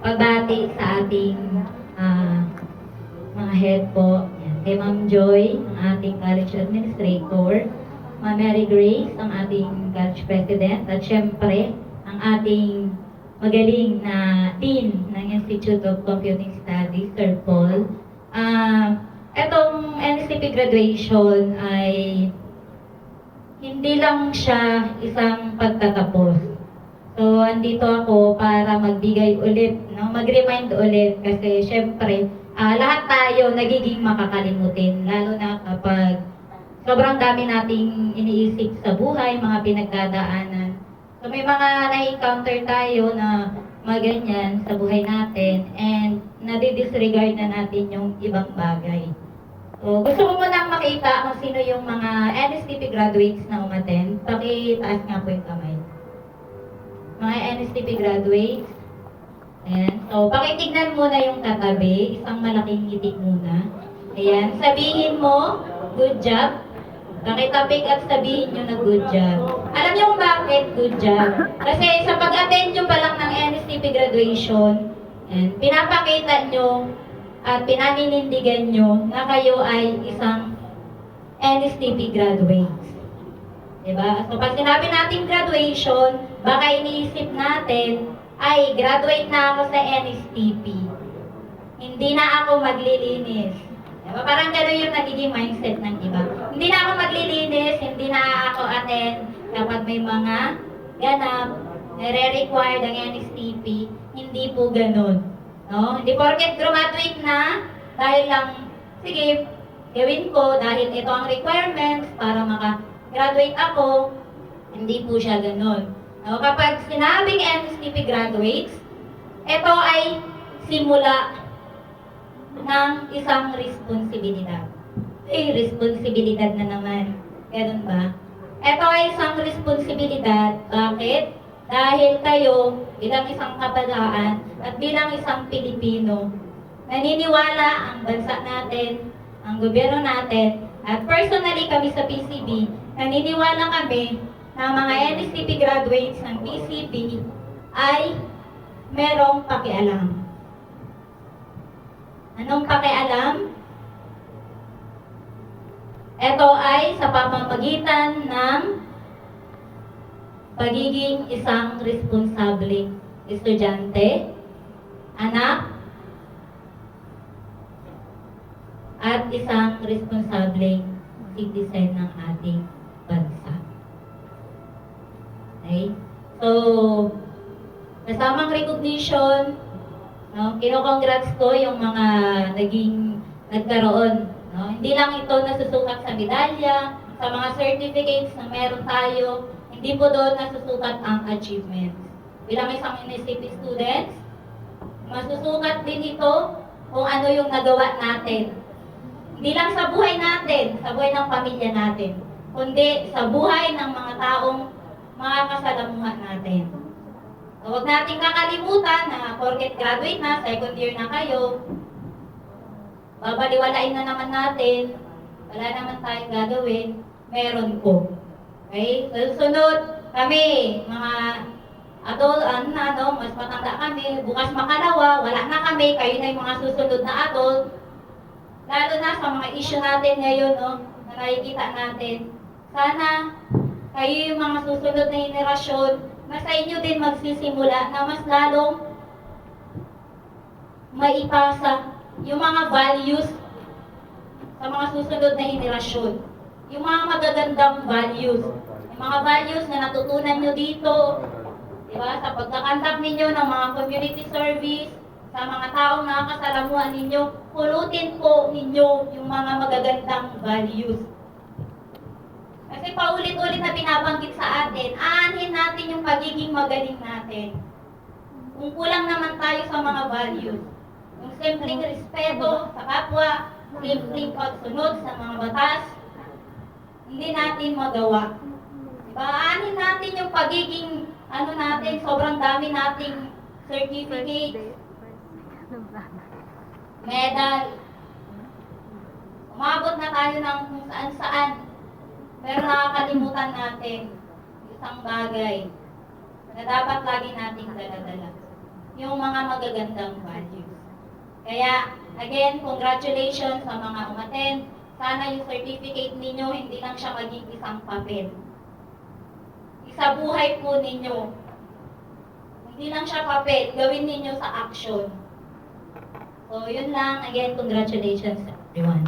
pagbati sa ating ah, mga head po. Yan. Kay Ma'am Joy, ang ating college administrator. Ma'am Mary Grace, ang ating college president. At syempre, ang ating magaling na dean ng Institute of Computing Studies, Sir Paul. Etong NCP graduation ay hindi lang siya isang pagtatapos. So, andito ako para magbigay ulit, no? Mag-remind ulit kasi syempre, lahat tayo nagiging makakalimutin, lalo na kapag sobrang dami nating iniisip sa buhay, mga pinagdadaanan. So, may mga na-encounter tayo na mga ganyan sa buhay natin and nadi-disregard na natin yung ibang bagay. So, gusto ko munang makita kung sino yung mga NSTP graduates na umattend. Pakitaas nga po yung kamay. Mga NSTP graduates. Ayan. So, pakitignan muna yung katabi. Isang malaking ngiti muna. Ayan. Sabihin mo, good job. Pakitapik at sabihin nyo na good job. Alam niyo kung bakit good job? Kasi sa pag-attend nyo pa lang ng NSTP graduation, ayan, pinapakita nyo at pinaninindigan nyo na kayo ay isang NSTP graduates. Diba? So, pag sinabi natin graduation, baka iniisip natin, ay, graduate na ako sa NSTP. Hindi na ako maglilinis. Diba? Parang gano'n yung nagiging mindset ng iba. Hindi na ako maglilinis, hindi na ako attend kapag may mga ganap, nare-require ng NSTP. Hindi po gano'n. No? Hindi porket graduate na, dahil lang, sige, gawin ko dahil ito ang requirements para maka-graduate ako, hindi po siya ganun. No? Kapag sinabing NSTP graduates, ito ay simula ng isang responsibilidad. Responsibilidad na naman. Ganun ba? Ito ay isang responsibilidad. Bakit? Dahil kayo, bilang isang kabataan at bilang isang Pilipino, naniniwala ang bansa natin, ang gobyerno natin, at personally kami sa PCB, naniniwala kami na mga NSTP graduates ng PCB ay merong pakialam. Anong pakialam? Ito ay sa pamamagitan ng pagiging isang responsableng estudyante, anak, at isang responsableng citizen ng ating bansa. Okay? So, kasamang recognition, no, kino-congrats ko yung mga nagkaroon. No? Hindi lang ito nasusukat sa medalya, sa mga certificates na meron tayo, hindi po doon nasusukat ang achievements. Bilang isang NSTP students, masusukat din ito kung ano yung nagawa natin. Hindi lang sa buhay natin, sa buhay ng pamilya natin, kundi sa buhay ng mga taong mga kasalamuhan natin. So, huwag nating kakalimutan na porket graduate na, second year na kayo, babaliwalain na naman natin, wala naman tayong gagawin, meron ko. Okay? So, sunod, kami, mga adult, mas matanda kami, bukas makalawa, wala na kami, kayo na yung mga susunod na adult. Lalo na sa mga issue natin ngayon, no, na nakikita natin, sana kayo yung mga susunod na henerasyon, na sa inyo din magsisimula na mas lalong maipasa yung mga values sa mga susunod na henerasyon. Yung mga magagandang values. Yung mga values na natutunan nyo dito, diba, sa pagkakandak ninyo ng mga community service, sa mga taong nakakasalamuhan ninyo, pulutin po ninyo yung mga magagandang values. Kasi paulit-ulit na binabanggit sa atin, aanhin natin yung pagiging magaling natin. Kung kulang naman tayo sa mga values, yung simpleng respeto sa kapwa, simpleng pagsunod sa mga batas, hindi natin magawa. Diba? Aanhin natin yung pagiging, sobrang dami nating certificates, medal. Umabot na tayo ng kung saan-saan. Pero nakakalimutan natin isang bagay na dapat lagi nating dala-dala. yung mga magagandang values. Kaya, again, congratulations sa mga umattend. Sana yung certificate ninyo, hindi lang siya maging isang papel. Isabuhay po ninyo. Hindi lang siya papel, gawin ninyo sa action. So, yun lang. Again, congratulations everyone.